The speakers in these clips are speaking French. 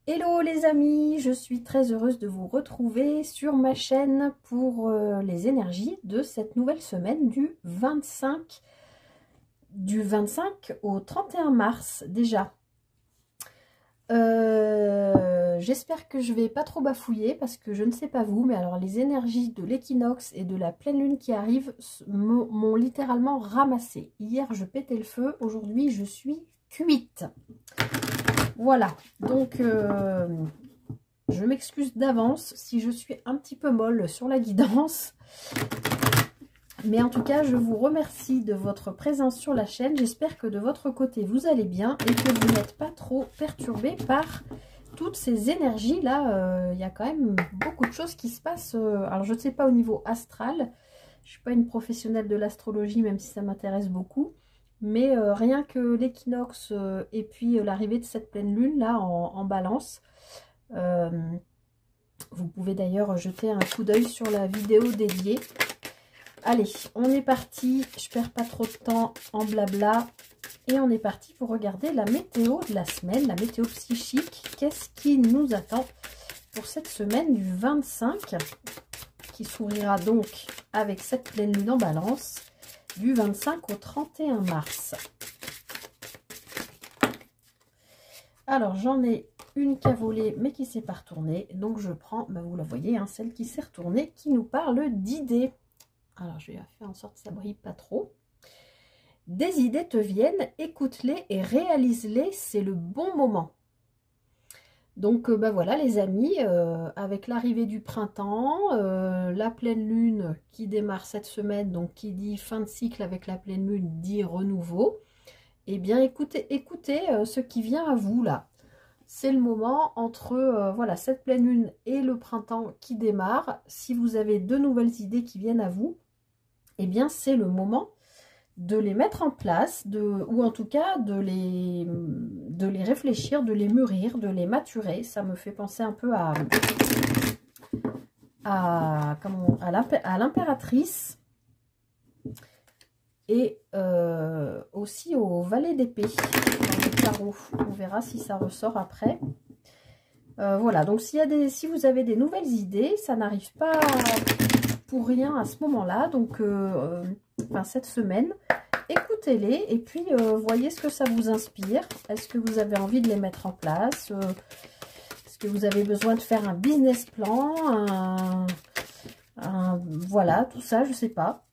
Hello les amis, je suis très heureuse de vous retrouver sur ma chaîne pour les énergies de cette nouvelle semaine du 25 au 31 mars déjà. J'espère que je vais pas trop bafouiller parce que je ne sais pas vous, mais alors les énergies de l'équinoxe et de la pleine lune qui arrivent m'ont littéralement ramassé. Hier je pétais le feu, aujourd'hui je suis cuite. Voilà, donc je m'excuse d'avance si je suis un petit peu molle sur la guidance. Mais en tout cas, je vous remercie de votre présence sur la chaîne. J'espère que de votre côté, vous allez bien et que vous n'êtes pas trop perturbés par toutes ces énergies-là. Il y a quand même beaucoup de choses qui se passent. Alors, je ne sais pas au niveau astral. Je ne suis pas une professionnelle de l'astrologie, même si ça m'intéresse beaucoup. Mais rien que l'équinoxe et puis l'arrivée de cette pleine lune là en balance. Vous pouvez d'ailleurs jeter un coup d'œil sur la vidéo dédiée. Allez, on est parti. Je perds pas trop de temps en blabla. Et on est parti pour regarder la météo de la semaine, la météo psychique. Qu'est-ce qui nous attend pour cette semaine du 25 qui s'ouvrira donc avec cette pleine lune en balance du 25 au 31 mars. Alors, j'en ai une qui a volé, mais qui ne s'est pas retournée. Donc, je prends, vous la voyez, hein, celle qui s'est retournée, qui nous parle d'idées. Alors, je vais faire en sorte que ça ne brille pas trop. Des idées te viennent, écoute-les et réalise-les, c'est le bon moment. Donc, voilà, les amis, avec l'arrivée du printemps, la pleine lune qui démarre cette semaine, donc qui dit fin de cycle avec la pleine lune, dit renouveau. Eh bien, écoutez ce qui vient à vous, là. C'est le moment entre voilà, cette pleine lune et le printemps qui démarre. Si vous avez de nouvelles idées qui viennent à vous, eh bien, c'est le moment de les mettre en place, ou en tout cas de les réfléchir, de les mûrir, de les maturer. Ça me fait penser un peu à l'impératrice et aussi au valet d'épée dans le tarot. On verra si ça ressort après. Voilà, donc si vous avez des nouvelles idées, ça n'arrive pas pour rien à ce moment-là. Donc, cette semaine, écoutez-les et puis voyez ce que ça vous inspire. Est-ce que vous avez envie de les mettre en place? Est-ce que vous avez besoin de faire un business plan? Voilà, tout ça, je ne sais pas.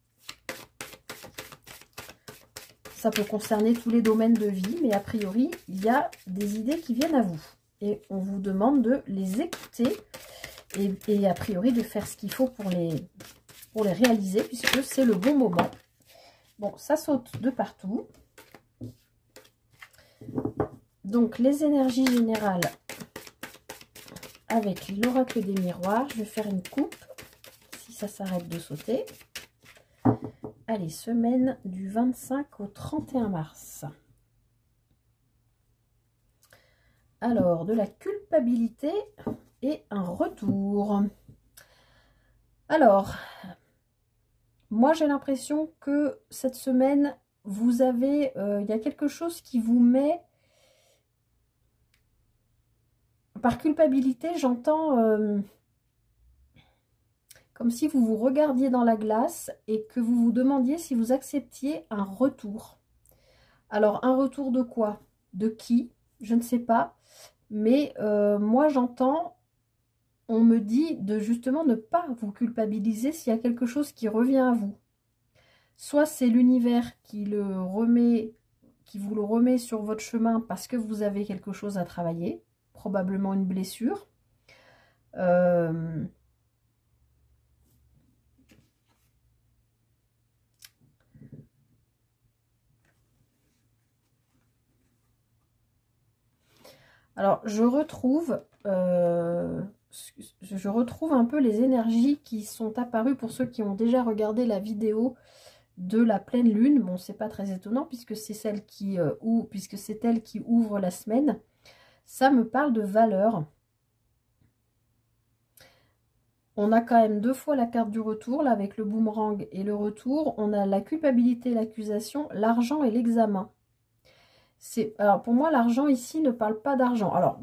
Ça peut concerner tous les domaines de vie, mais a priori, il y a des idées qui viennent à vous. Et on vous demande de les écouter et a priori de faire ce qu'il faut pour les réaliser, puisque c'est le bon moment. Bon, ça saute de partout. Donc, les énergies générales avec l'oracle des miroirs. Je vais faire une coupe, si ça s'arrête de sauter. Allez, semaine du 25 au 31 mars. Alors, de la culpabilité et un retour. Alors, moi j'ai l'impression que cette semaine, vous avez, il y a quelque chose qui vous met, par culpabilité, j'entends comme si vous vous regardiez dans la glace et que vous vous demandiez si vous acceptiez un retour. Alors, un retour de quoi? De qui? Je ne sais pas. Mais moi, j'entends, on me dit de justement ne pas vous culpabiliser s'il y a quelque chose qui revient à vous. Soit c'est l'univers qui vous le remet sur votre chemin parce que vous avez quelque chose à travailler, probablement une blessure. Alors, je retrouve un peu les énergies qui sont apparues pour ceux qui ont déjà regardé la vidéo de la pleine lune. Bon, c'est pas très étonnant puisque c'est elle qui ouvre la semaine. Ça me parle de valeur. On a quand même deux fois la carte du retour, là, avec le boomerang et le retour. On a la culpabilité, l'accusation, l'argent et l'examen. Alors pour moi, l'argent ici ne parle pas d'argent. Alors,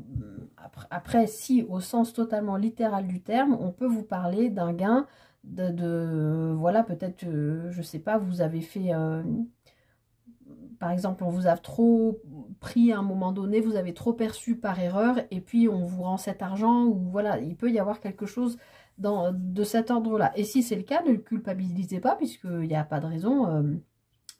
après, si au sens totalement littéral du terme, on peut vous parler d'un gain voilà, peut-être, je sais pas, vous avez fait, par exemple, on vous a trop pris à un moment donné, vous avez trop perçu par erreur, et puis on vous rend cet argent, ou voilà, il peut y avoir quelque chose de cet ordre-là. Et si c'est le cas, ne le culpabilisez pas, puisqu'il n'y a pas de raison,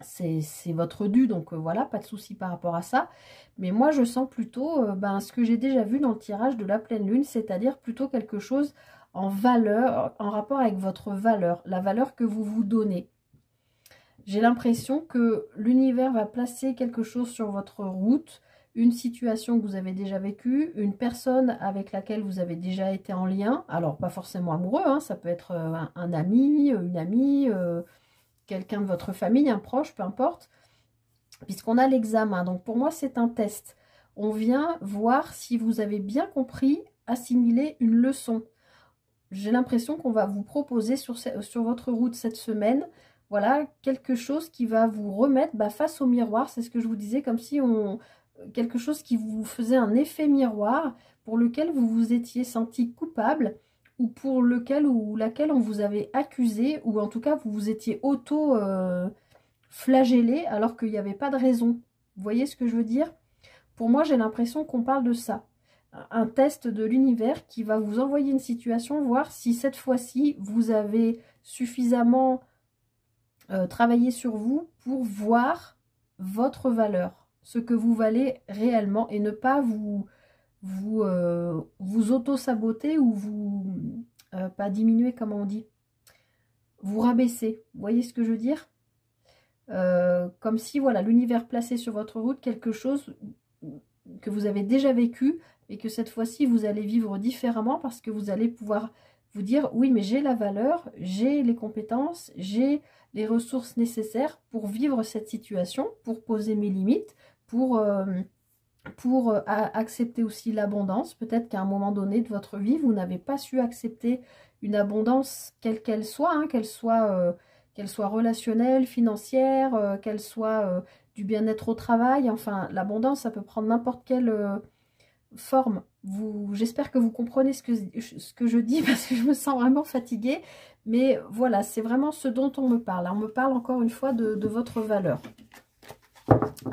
c'est votre dû, donc voilà, pas de souci par rapport à ça. Mais moi, je sens plutôt ce que j'ai déjà vu dans le tirage de la pleine lune, c'est-à-dire plutôt quelque chose en valeur, en rapport avec votre valeur, la valeur que vous vous donnez. J'ai l'impression que l'univers va placer quelque chose sur votre route, une situation que vous avez déjà vécue, une personne avec laquelle vous avez déjà été en lien. Alors, pas forcément amoureux, hein, ça peut être un ami, une amie, quelqu'un de votre famille, un proche, peu importe. Puisqu'on a l'examen, donc pour moi, c'est un test. On vient voir si vous avez bien compris, assimilé une leçon. J'ai l'impression qu'on va vous proposer sur votre route cette semaine, voilà, quelque chose qui va vous remettre face au miroir. C'est ce que je vous disais, comme si quelque chose qui vous faisait un effet miroir, pour lequel vous vous étiez senti coupable, ou pour lequel ou laquelle on vous avait accusé, ou en tout cas vous vous étiez flagellé alors qu'il n'y avait pas de raison. Vous voyez ce que je veux dire? Pour moi, j'ai l'impression qu'on parle de ça. Un test de l'univers qui va vous envoyer une situation, voir si cette fois-ci, vous avez suffisamment travaillé sur vous pour voir votre valeur, ce que vous valez réellement, et ne pas vous auto-saboter ou vous, pas diminuer, comment on dit, vous rabaisser. Vous voyez ce que je veux dire? Comme si, voilà, l'univers plaçait sur votre route quelque chose que vous avez déjà vécu, et que cette fois-ci, vous allez vivre différemment, parce que vous allez pouvoir vous dire, oui, mais j'ai la valeur, j'ai les compétences, j'ai les ressources nécessaires pour vivre cette situation, pour poser mes limites, pour accepter aussi l'abondance. Peut-être qu'à un moment donné de votre vie, vous n'avez pas su accepter une abondance, quelle qu'elle soit, hein, qu'elle soit relationnelle, financière, qu'elle soit du bien-être au travail. Enfin, l'abondance, ça peut prendre n'importe quelle forme. J'espère que vous comprenez ce que je dis, parce que je me sens vraiment fatiguée. Mais voilà, c'est vraiment ce dont on me parle. On me parle encore une fois de votre valeur.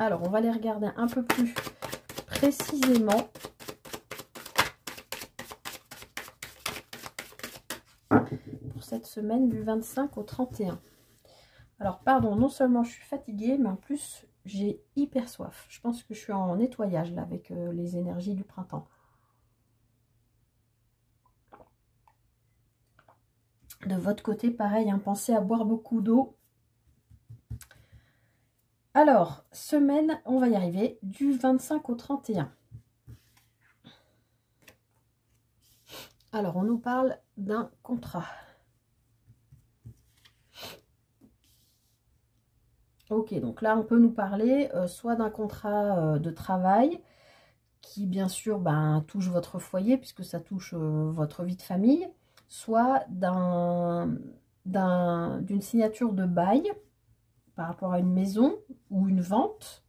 Alors, on va les regarder un peu plus précisément. Pour cette semaine du 25 au 31. Alors, pardon, non seulement je suis fatiguée, mais en plus, j'ai hyper soif. Je pense que je suis en nettoyage, là, avec les énergies du printemps. De votre côté, pareil, hein, pensez à boire beaucoup d'eau. Alors, semaine, on va y arriver, du 25 au 31. Alors, on nous parle d'un contrat. Ok, donc là, on peut nous parler soit d'un contrat de travail qui, bien sûr, touche votre foyer, puisque ça touche votre vie de famille, soit d'une signature de bail par rapport à une maison ou une vente.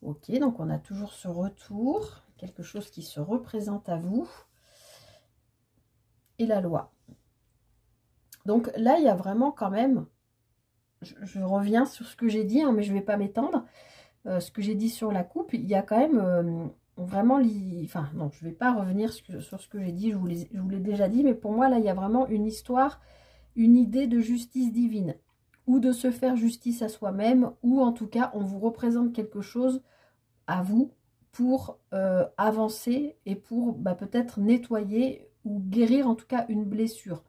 Ok, donc on a toujours ce retour, quelque chose qui se représente à vous. Et la loi. Donc là, il y a vraiment quand même, je reviens sur ce que j'ai dit, hein, mais je ne vais pas m'étendre. Ce que j'ai dit sur la coupe, il y a quand même vraiment... Enfin, non, je ne vais pas revenir sur ce que j'ai dit, je vous l'ai déjà dit, mais pour moi, là, il y a vraiment une histoire, une idée de justice divine, ou de se faire justice à soi-même, ou en tout cas, on vous représente quelque chose à vous pour avancer et pour peut-être nettoyer ou guérir en tout cas une blessure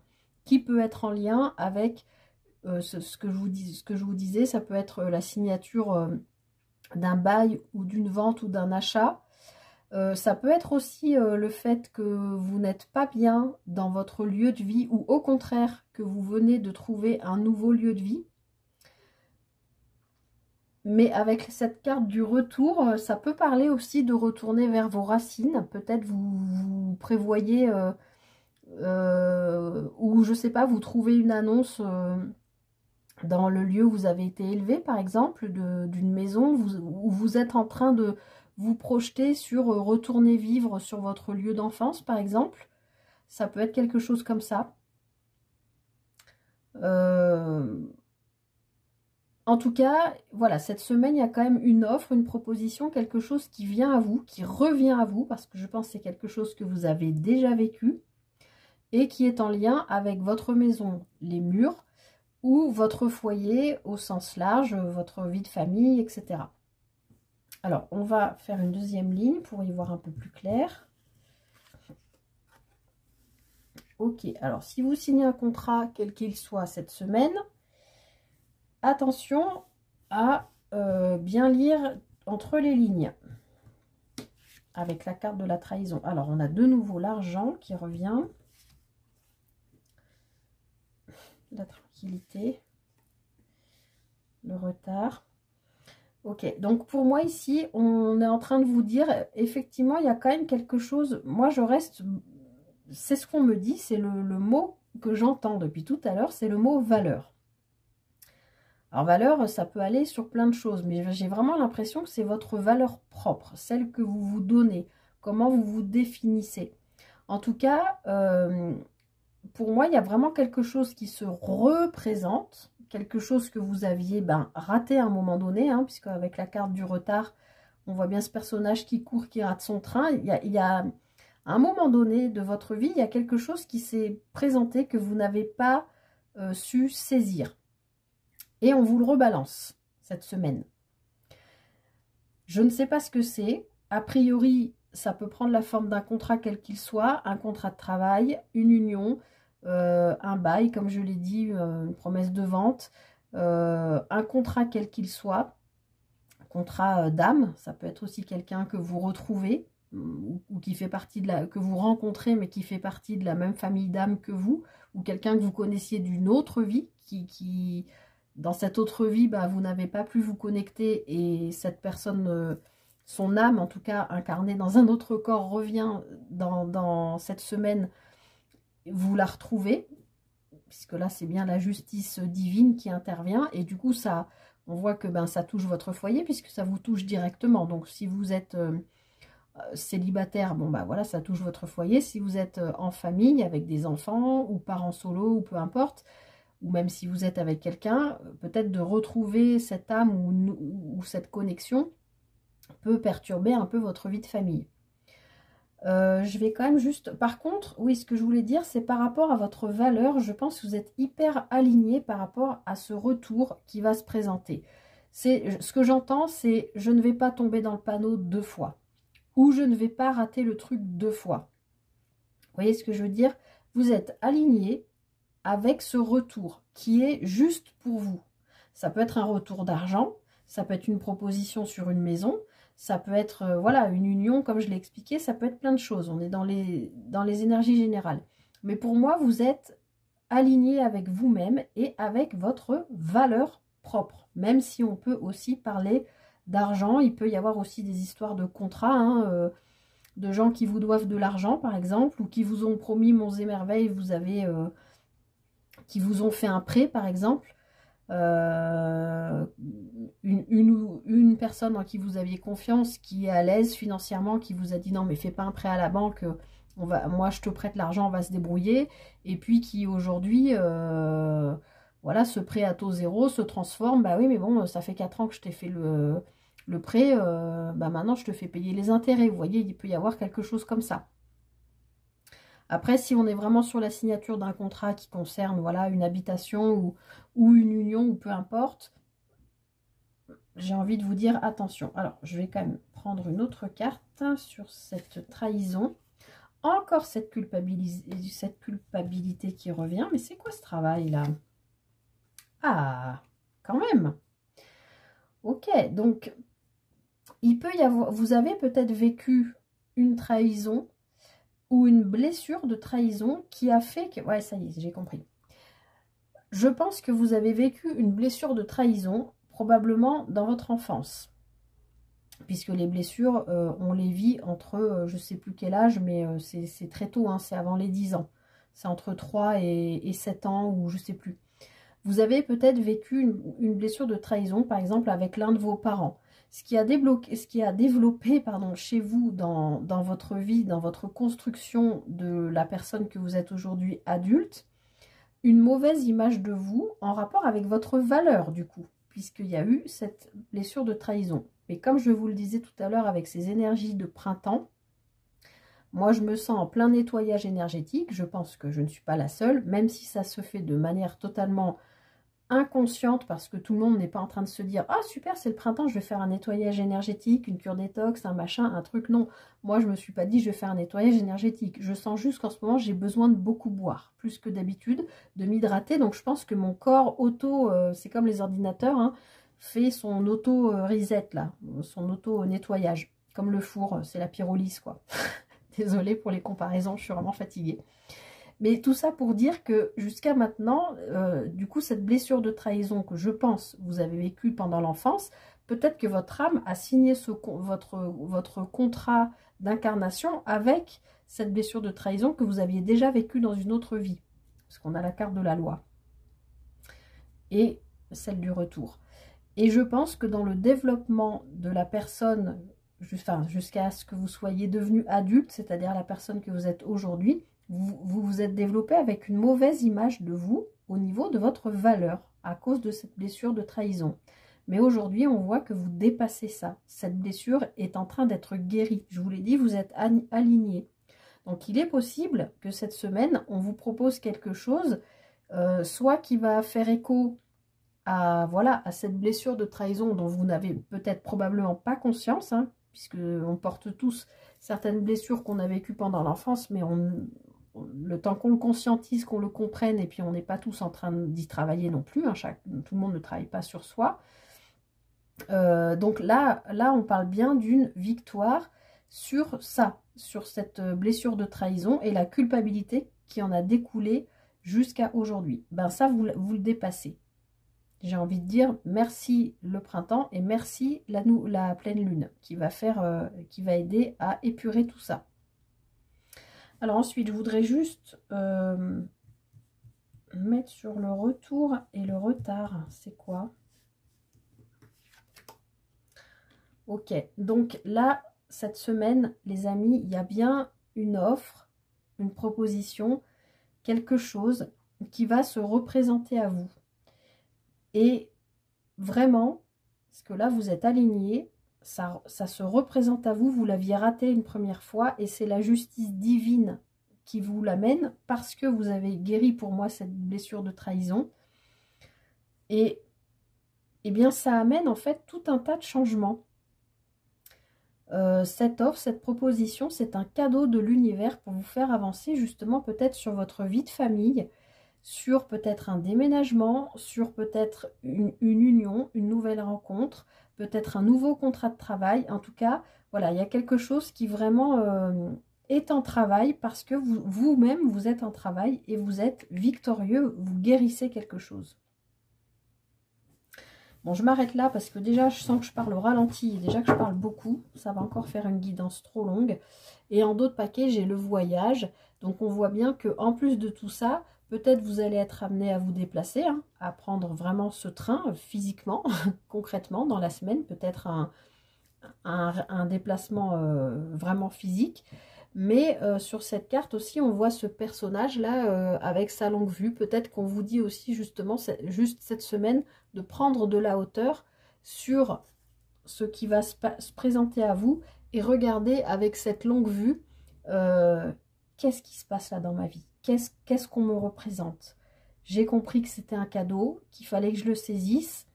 qui peut être en lien avec ce que je vous disais. Ça peut être la signature d'un bail ou d'une vente ou d'un achat. Ça peut être aussi le fait que vous n'êtes pas bien dans votre lieu de vie, ou au contraire que vous venez de trouver un nouveau lieu de vie. Mais avec cette carte du retour, ça peut parler aussi de retourner vers vos racines. Peut-être vous prévoyez, ou je sais pas, vous trouvez une annonce dans le lieu où vous avez été élevé, par exemple, d'une maison, où vous êtes en train de vous projetez sur retourner vivre sur votre lieu d'enfance, par exemple. Ça peut être quelque chose comme ça. En tout cas, voilà, cette semaine, il y a quand même une offre, une proposition, quelque chose qui vient à vous, qui revient à vous, parce que je pense que c'est quelque chose que vous avez déjà vécu et qui est en lien avec votre maison, les murs, ou votre foyer au sens large, votre vie de famille, etc. Alors, on va faire une deuxième ligne pour y voir un peu plus clair. Ok, alors si vous signez un contrat, quel qu'il soit cette semaine, attention à bien lire entre les lignes avec la carte de la trahison. Alors, on a de nouveau l'argent qui revient, la tranquillité, le retard. Ok, donc pour moi ici, on est en train de vous dire, effectivement, il y a quand même quelque chose, moi je reste, c'est ce qu'on me dit, c'est le mot que j'entends depuis tout à l'heure, c'est le mot valeur. Alors valeur, ça peut aller sur plein de choses, mais j'ai vraiment l'impression que c'est votre valeur propre, celle que vous vous donnez, comment vous vous définissez. En tout cas, pour moi, il y a vraiment quelque chose qui se représente, quelque chose que vous aviez raté à un moment donné, hein, puisque avec la carte du retard, on voit bien ce personnage qui court, qui rate son train. Il y a à un moment donné de votre vie, il y a quelque chose qui s'est présenté que vous n'avez pas su saisir. Et on vous le rebalance cette semaine. Je ne sais pas ce que c'est. A priori, ça peut prendre la forme d'un contrat quel qu'il soit, un contrat de travail, une union, un bail, comme je l'ai dit, une promesse de vente, un contrat quel qu'il soit, un contrat d'âme, ça peut être aussi quelqu'un que vous retrouvez ou qui fait partie de la, que vous rencontrez mais qui fait partie de la même famille d'âme que vous, ou quelqu'un que vous connaissiez d'une autre vie qui dans cette autre vie, vous n'avez pas pu vous connecter et cette personne, son âme en tout cas incarnée dans un autre corps, revient dans cette semaine, vous la retrouvez, puisque là c'est bien la justice divine qui intervient et du coup ça, on voit que ça touche votre foyer puisque ça vous touche directement. Donc si vous êtes célibataire, voilà, ça touche votre foyer. Si vous êtes en famille avec des enfants ou parents solo ou peu importe, ou même si vous êtes avec quelqu'un, peut-être de retrouver cette âme ou cette connexion peut perturber un peu votre vie de famille. Je vais quand même juste... Par contre, oui, ce que je voulais dire, c'est par rapport à votre valeur, je pense que vous êtes hyper aligné par rapport à ce retour qui va se présenter. Ce que j'entends, c'est je ne vais pas tomber dans le panneau 2 fois. Ou je ne vais pas rater le truc 2 fois. Vous voyez ce que je veux dire? Vous êtes aligné avec ce retour qui est juste pour vous. Ça peut être un retour d'argent, ça peut être une proposition sur une maison, ça peut être voilà, une union, comme je l'ai expliqué, ça peut être plein de choses. On est dans les énergies générales. Mais pour moi, vous êtes aligné avec vous-même et avec votre valeur propre. Même si on peut aussi parler d'argent, il peut y avoir aussi des histoires de contrats, hein, de gens qui vous doivent de l'argent, par exemple, ou qui vous ont promis monts et merveilles, vous avez... qui vous ont fait un prêt, par exemple, une personne en qui vous aviez confiance, qui est à l'aise financièrement, qui vous a dit non mais fais pas un prêt à la banque, moi je te prête l'argent, on va se débrouiller, et puis qui aujourd'hui, voilà, ce prêt à taux zéro se transforme, oui mais bon, ça fait 4 ans que je t'ai fait le prêt, maintenant je te fais payer les intérêts, vous voyez, il peut y avoir quelque chose comme ça. Après, si on est vraiment sur la signature d'un contrat qui concerne voilà, une habitation ou une union ou peu importe, j'ai envie de vous dire attention. Alors, je vais quand même prendre une autre carte sur cette trahison. Encore cette culpabilité qui revient. Mais c'est quoi ce travail-là? Ah, quand même. Ok, donc, il peut y avoir... Vous avez peut-être vécu une trahison ou une blessure de trahison qui a fait que... Ouais, ça y est, j'ai compris. Je pense que vous avez vécu une blessure de trahison, probablement dans votre enfance. Puisque les blessures, on les vit entre, je ne sais plus quel âge, mais c'est très tôt, hein, c'est avant les 10 ans. C'est entre 3 et 7 ans, ou je ne sais plus. Vous avez peut-être vécu une blessure de trahison, par exemple, avec l'un de vos parents. ce qui a débloqué, ce qui a développé, pardon, chez vous dans votre vie, dans votre construction de la personne que vous êtes aujourd'hui adulte, une mauvaise image de vous en rapport avec votre valeur du coup, puisqu'il y a eu cette blessure de trahison. Mais comme je vous le disais tout à l'heure avec ces énergies de printemps, moi je me sens en plein nettoyage énergétique, je pense que je ne suis pas la seule, même si ça se fait de manière totalement inconsciente parce que tout le monde n'est pas en train de se dire « Ah super, c'est le printemps, je vais faire un nettoyage énergétique, une cure détox, un machin, un truc. » Non, moi je me suis pas dit « Je vais faire un nettoyage énergétique. » Je sens juste qu'en ce moment j'ai besoin de beaucoup boire, plus que d'habitude, de m'hydrater. Donc je pense que mon corps auto, c'est comme les ordinateurs, hein, fait son auto-reset là, son auto-nettoyage. Comme le four, c'est la pyrolyse quoi. Désolée pour les comparaisons, je suis vraiment fatiguée. Mais tout ça pour dire que jusqu'à maintenant, du coup, cette blessure de trahison que je pense vous avez vécue pendant l'enfance, peut-être que votre âme a signé votre contrat d'incarnation avec cette blessure de trahison que vous aviez déjà vécue dans une autre vie. Parce qu'on a la carte de la loi. Et celle du retour. Et je pense que dans le développement de la personne, jusqu'à ce que vous soyez devenu adulte, c'est-à-dire la personne que vous êtes aujourd'hui, vous vous êtes développé avec une mauvaise image de vous au niveau de votre valeur à cause de cette blessure de trahison. Mais aujourd'hui, on voit que vous dépassez ça. Cette blessure est en train d'être guérie. Je vous l'ai dit, vous êtes aligné. Donc, il est possible que cette semaine, on vous propose quelque chose, soit qui va faire écho à, voilà, à cette blessure de trahison dont vous n'avez peut-être probablement pas conscience, hein, puisqu'on porte tous certaines blessures qu'on a vécues pendant l'enfance, mais le temps qu'on le conscientise, qu'on le comprenne, et puis on n'est pas tous en train d'y travailler non plus, hein, tout le monde ne travaille pas sur soi. Donc là, on parle bien d'une victoire sur ça, sur cette blessure de trahison et la culpabilité qui en a découlé jusqu'à aujourd'hui. Ben ça, vous le dépassez. J'ai envie de dire merci le printemps et merci la pleine lune qui va aider à épurer tout ça. Alors ensuite, je voudrais juste mettre sur le retour et le retard. C'est quoi? Ok, donc là, cette semaine, les amis, il y a bien une offre, une proposition, quelque chose qui va se représenter à vous. Et vraiment, parce que là, vous êtes alignés, ça se représente à vous, vous l'aviez raté une première fois, et c'est la justice divine qui vous l'amène, parce que vous avez guéri pour moi cette blessure de trahison. Et bien, ça amène en fait tout un tas de changements. Cette offre, cette proposition, c'est un cadeau de l'univers pour vous faire avancer justement peut-être sur votre vie de famille, sur peut-être un déménagement, sur peut-être une union, une nouvelle rencontre, peut-être un nouveau contrat de travail. En tout cas, voilà, il y a quelque chose qui vraiment est en travail parce que vous-même, vous êtes en travail et vous êtes victorieux, vous guérissez quelque chose. Bon, je m'arrête là parce que déjà, je sens que je parle au ralenti et déjà que je parle beaucoup. Ça va encore faire une guidance trop longue. Et en d'autres paquets, j'ai le voyage. Donc, on voit bien qu'en plus de tout ça, peut-être vous allez être amené à vous déplacer, hein, à prendre vraiment ce train physiquement, concrètement, dans la semaine. Peut-être un déplacement vraiment physique. Mais sur cette carte aussi, on voit ce personnage-là avec sa longue vue. Peut-être qu'on vous dit aussi justement, juste cette semaine, de prendre de la hauteur sur ce qui va se présenter à vous et regarder avec cette longue vue, qu'est-ce qui se passe là dans ma vie? Qu'est-ce qu'on me représente? J'ai compris que c'était un cadeau, qu'il fallait que je le saisisse,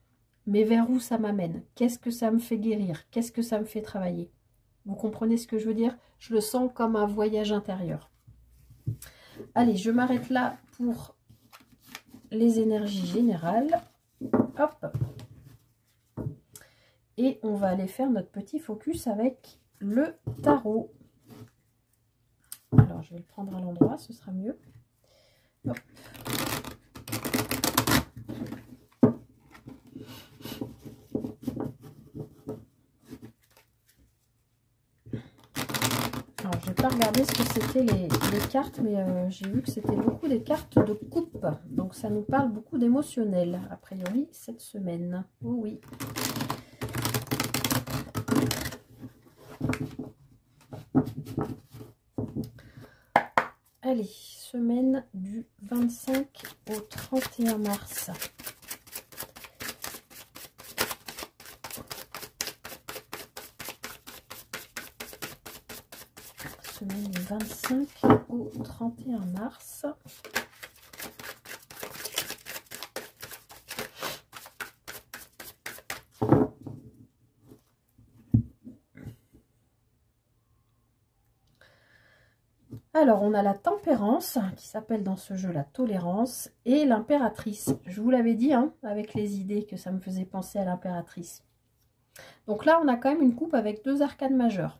mais vers où ça m'amène? Qu'est-ce que ça me fait guérir? Qu'est-ce que ça me fait travailler? Vous comprenez ce que je veux dire? Je le sens comme un voyage intérieur. Allez, je m'arrête là pour les énergies générales. Hop. Et on va aller faire notre petit focus avec le tarot. Alors, je vais le prendre à l'endroit, ce sera mieux. Hop. Alors, je n'ai pas regardé ce que c'était les cartes, mais j'ai vu que c'était beaucoup des cartes de coupe. Donc, ça nous parle beaucoup d'émotionnel, a priori, cette semaine. Oh oui. Allez, semaine du 25 au 31 mars. Semaine du 25 au 31 mars. Alors, on a la tempérance, qui s'appelle dans ce jeu la tolérance, et l'impératrice. Je vous l'avais dit, hein, avec les idées, que ça me faisait penser à l'impératrice. Donc là, on a quand même une coupe avec 2 arcanes majeures.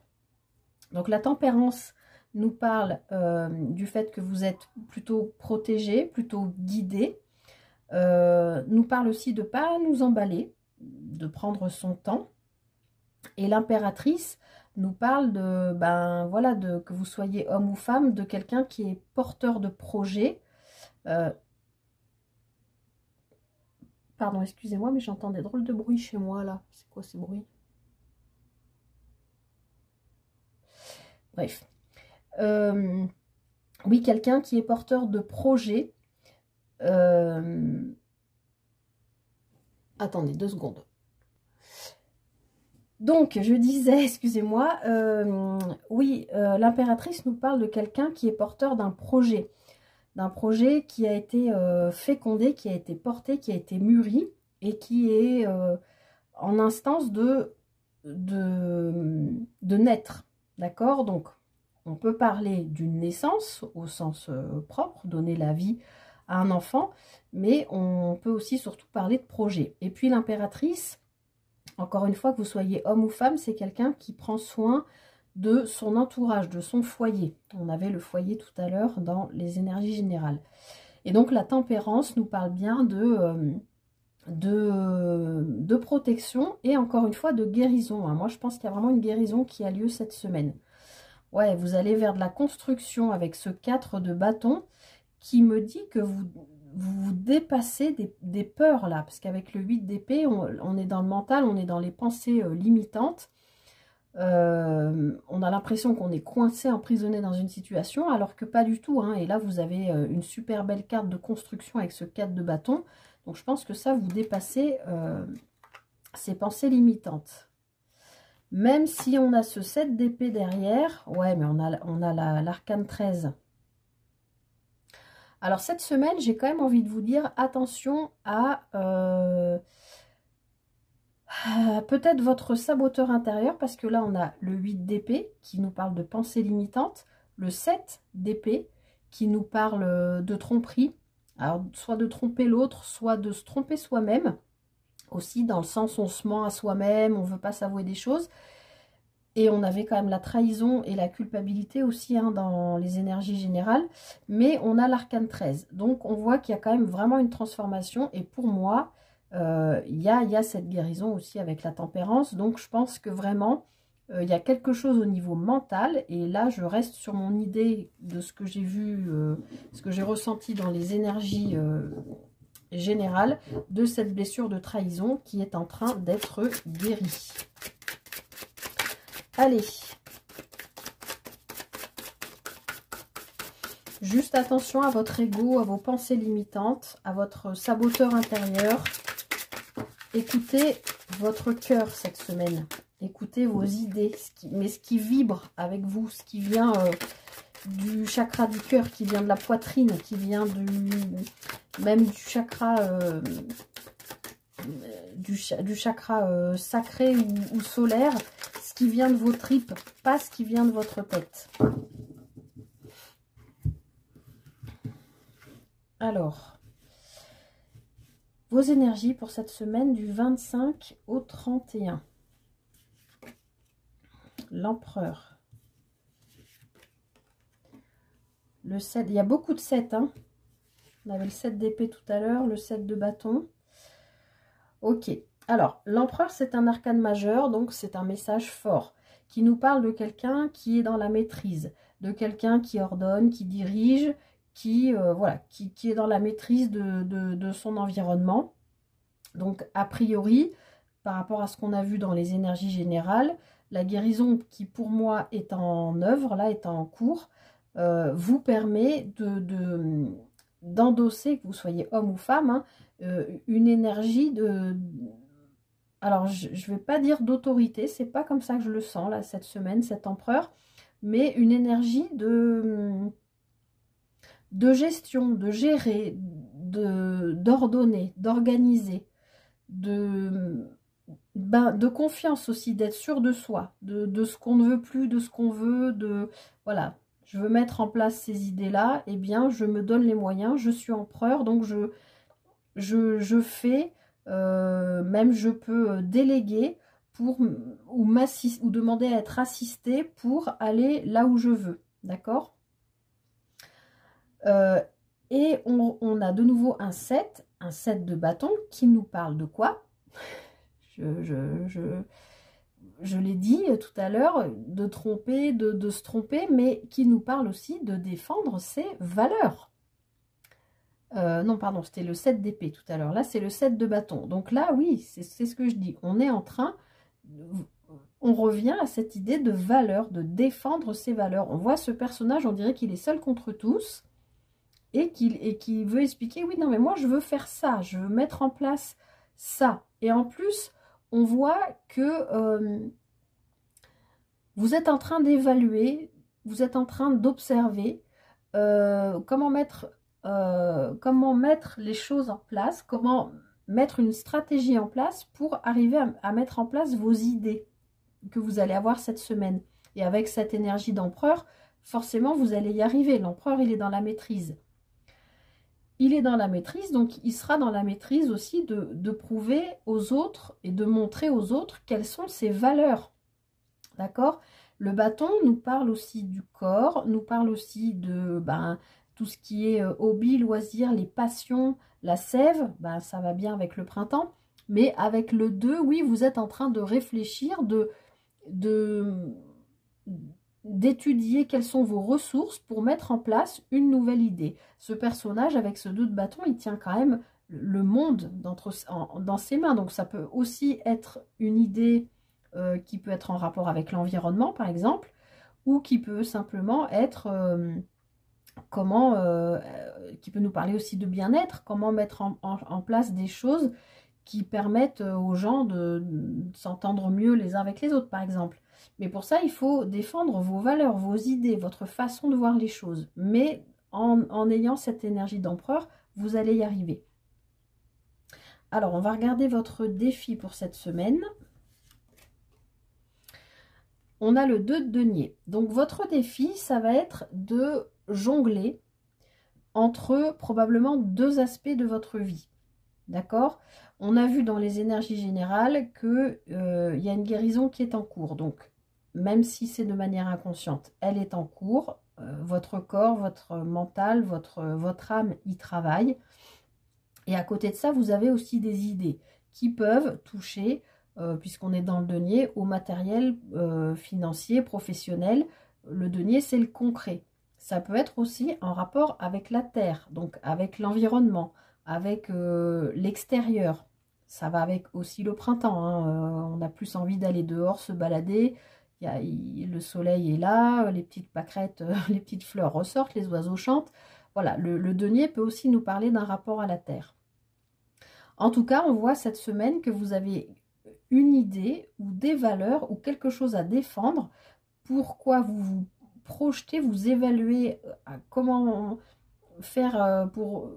Donc la tempérance nous parle du fait que vous êtes plutôt protégé, plutôt guidé. Nous parle aussi de ne pas nous emballer, de prendre son temps. Et l'impératrice nous parle de, ben voilà, que vous soyez homme ou femme, de quelqu'un qui est porteur de projet. Pardon, excusez-moi, mais j'entends des drôles de bruit chez moi là. C'est quoi ces bruits? Bref. Oui, quelqu'un qui est porteur de projet. Attendez 2 secondes. Donc, je disais, excusez-moi, oui, l'impératrice nous parle de quelqu'un qui est porteur d'un projet qui a été fécondé, qui a été porté, qui a été mûri et qui est en instance de naître, d'accord? Donc, on peut parler d'une naissance au sens propre, donner la vie à un enfant, mais on peut aussi surtout parler de projet. Et puis l'impératrice, encore une fois, que vous soyez homme ou femme, c'est quelqu'un qui prend soin de son entourage, de son foyer. On avait le foyer tout à l'heure dans les énergies générales. Et donc la tempérance nous parle bien de protection et encore une fois de guérison. Moi, je pense qu'il y a vraiment une guérison qui a lieu cette semaine. Ouais, vous allez vers de la construction avec ce 4 de bâton qui me dit que vous dépassez des peurs là, parce qu'avec le 8 d'épée, on est dans le mental, on est dans les pensées limitantes. On a l'impression qu'on est coincé, emprisonné dans une situation, alors que pas du tout, hein. Et là, vous avez une super belle carte de construction avec ce 4 de bâton. Donc, je pense que ça, vous dépassez ces pensées limitantes. Même si on a ce 7 d'épée derrière, ouais, mais on a l'arcane 13. Alors, cette semaine, j'ai quand même envie de vous dire, attention à peut-être votre saboteur intérieur, parce que là, on a le 8 d'épée qui nous parle de pensée limitante, le 7 d'épée qui nous parle de tromperie, alors soit de tromper l'autre, soit de se tromper soi-même, aussi dans le sens on se ment à soi-même, on ne veut pas s'avouer des choses. Et on avait quand même la trahison et la culpabilité aussi, hein, dans les énergies générales. Mais on a l'arcane 13. Donc, on voit qu'il y a quand même vraiment une transformation. Et pour moi, il y a cette guérison aussi avec la tempérance. Donc, je pense que vraiment, il y a quelque chose au niveau mental. Et là, je reste sur mon idée de ce que j'ai vu, ce que j'ai ressenti dans les énergies générales de cette blessure de trahison qui est en train d'être guérie. Allez, juste attention à votre ego, à vos pensées limitantes, à votre saboteur intérieur. Écoutez votre cœur cette semaine. Écoutez vos idées, ce qui vibre avec vous, ce qui vient du chakra du cœur, qui vient de la poitrine, qui vient même du chakra sacré ou solaire. Qui vient de vos tripes, pas ce qui vient de votre tête. Alors, vos énergies pour cette semaine du 25 au 31. L'empereur. Le 7, il y a beaucoup de 7, hein. On avait le 7 d'épée tout à l'heure, le 7 de bâton. Ok. Alors, l'empereur, c'est un arcane majeur, donc c'est un message fort qui nous parle de quelqu'un qui est dans la maîtrise, de quelqu'un qui ordonne, qui dirige, voilà, qui est dans la maîtrise de son environnement. Donc, a priori, par rapport à ce qu'on a vu dans les énergies générales, la guérison qui, pour moi, est en œuvre, là, est en cours, vous permet d'endosser, que vous soyez homme ou femme, hein, une énergie de... Alors, je ne vais pas dire d'autorité, c'est pas comme ça que je le sens, là, cette semaine, cet empereur, mais une énergie de gestion, de gérer, d'ordonner, d'organiser, de confiance aussi, d'être sûr de soi, de ce qu'on ne veut plus, de ce qu'on veut, voilà, je veux mettre en place ces idées-là, eh bien, je me donne les moyens, je suis empereur, donc je fais, même je peux déléguer ou demander à être assisté pour aller là où je veux, d'accord? Et on a de nouveau un 7 de bâton qui nous parle de quoi? Je l'ai dit tout à l'heure, de tromper, de se tromper, mais qui nous parle aussi de défendre ses valeurs. Non, pardon, c'était le 7 d'épée tout à l'heure. Là, c'est le 7 de bâton. Donc là, oui, c'est ce que je dis. On est en train... On revient à cette idée de valeur, de défendre ses valeurs. On voit ce personnage, on dirait qu'il est seul contre tous et qui veut expliquer, oui, non, mais moi, je veux faire ça, je veux mettre en place ça. Et en plus, on voit que vous êtes en train d'évaluer, vous êtes en train d'observer comment mettre les choses en place, comment mettre une stratégie en place pour arriver à mettre en place vos idées que vous allez avoir cette semaine. Et avec cette énergie d'empereur, forcément, vous allez y arriver. L'empereur, il est dans la maîtrise. Il est dans la maîtrise, donc il sera dans la maîtrise aussi de prouver aux autres et de montrer aux autres quelles sont ses valeurs. D'accord? Le bâton nous parle aussi du corps, nous parle aussi de tout ce qui est hobby, loisirs, les passions, la sève, ça va bien avec le printemps. Mais avec le 2, oui, vous êtes en train de réfléchir, d'étudier quelles sont vos ressources pour mettre en place une nouvelle idée. Ce personnage, avec ce 2 de bâton, il tient quand même le monde dans ses mains. Donc ça peut aussi être une idée qui peut être en rapport avec l'environnement, par exemple, ou qui peut simplement être... qui peut nous parler aussi de bien-être, comment mettre en place des choses qui permettent aux gens de s'entendre mieux les uns avec les autres, par exemple. Mais pour ça, il faut défendre vos valeurs, vos idées, votre façon de voir les choses. Mais en ayant cette énergie d'empereur, vous allez y arriver. Alors, on va regarder votre défi pour cette semaine. On a le 2 de denier. Donc, votre défi, ça va être de jongler entre probablement 2 aspects de votre vie. D'accord? On a vu dans les énergies générales qu'il y a une guérison qui est en cours. Donc, même si c'est de manière inconsciente, elle est en cours. Votre corps, votre mental, votre âme y travaille. Et à côté de ça, vous avez aussi des idées qui peuvent toucher, puisqu'on est dans le denier, au matériel financier, professionnel. Le denier, c'est le concret. Ça peut être aussi en rapport avec la terre, donc avec l'environnement, avec l'extérieur. Ça va avec aussi le printemps, hein. On a plus envie d'aller dehors, se balader. Le soleil est là, les petites pâquerettes, les petites fleurs ressortent, les oiseaux chantent. Voilà, le denier peut aussi nous parler d'un rapport à la terre. En tout cas, on voit cette semaine que vous avez une idée ou des valeurs ou quelque chose à défendre. Pourquoi vous vous projetez, vous évaluez comment faire pour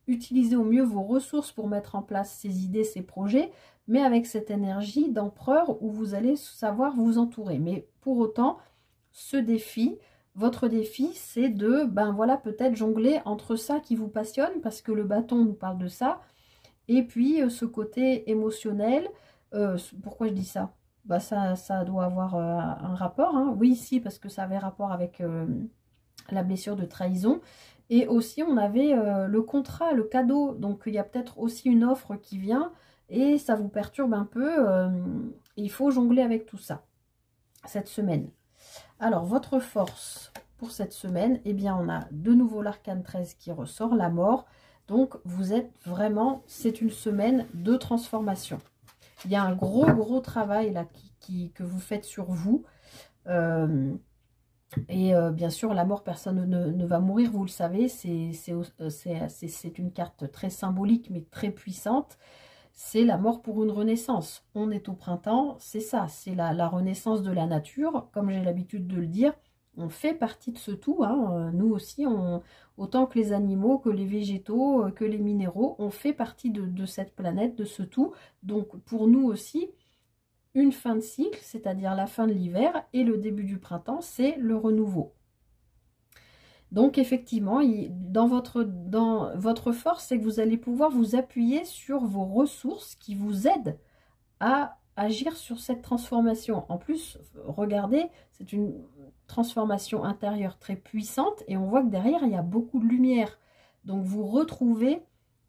utiliser au mieux vos ressources pour mettre en place ces idées, ces projets, mais avec cette énergie d'empereur où vous allez savoir vous entourer. Mais pour autant, ce défi, votre défi, c'est de, voilà, peut-être jongler entre ça qui vous passionne, parce que le bâton nous parle de ça, et puis ce côté émotionnel. Pourquoi je dis ça? Ça doit avoir un rapport, hein. Oui, si, parce que ça avait rapport avec la blessure de trahison. Et aussi, on avait le contrat, le cadeau. Donc, il y a peut-être aussi une offre qui vient et ça vous perturbe un peu. Il faut jongler avec tout ça cette semaine. Alors, votre force pour cette semaine, eh bien, on a de nouveau l'arcane 13 qui ressort, la mort. Donc, vous êtes vraiment, c'est une semaine de transformation. Il y a un gros travail là que vous faites sur vous. Et bien sûr, la mort, personne ne va mourir, vous le savez, c'est une carte très symbolique, mais très puissante. C'est la mort pour une renaissance. On est au printemps, c'est ça, c'est la renaissance de la nature, comme j'ai l'habitude de le dire. On fait partie de ce tout, hein. Nous aussi, autant que les animaux, que les végétaux, que les minéraux, on fait partie de cette planète, de ce tout. Donc pour nous aussi, une fin de cycle, c'est-à-dire la fin de l'hiver, et le début du printemps, c'est le renouveau. Donc effectivement, dans votre force, c'est que vous allez pouvoir vous appuyer sur vos ressources qui vous aident à agir sur cette transformation. En plus, regardez, c'est une transformation intérieure très puissante et on voit que derrière, il y a beaucoup de lumière. Donc vous retrouvez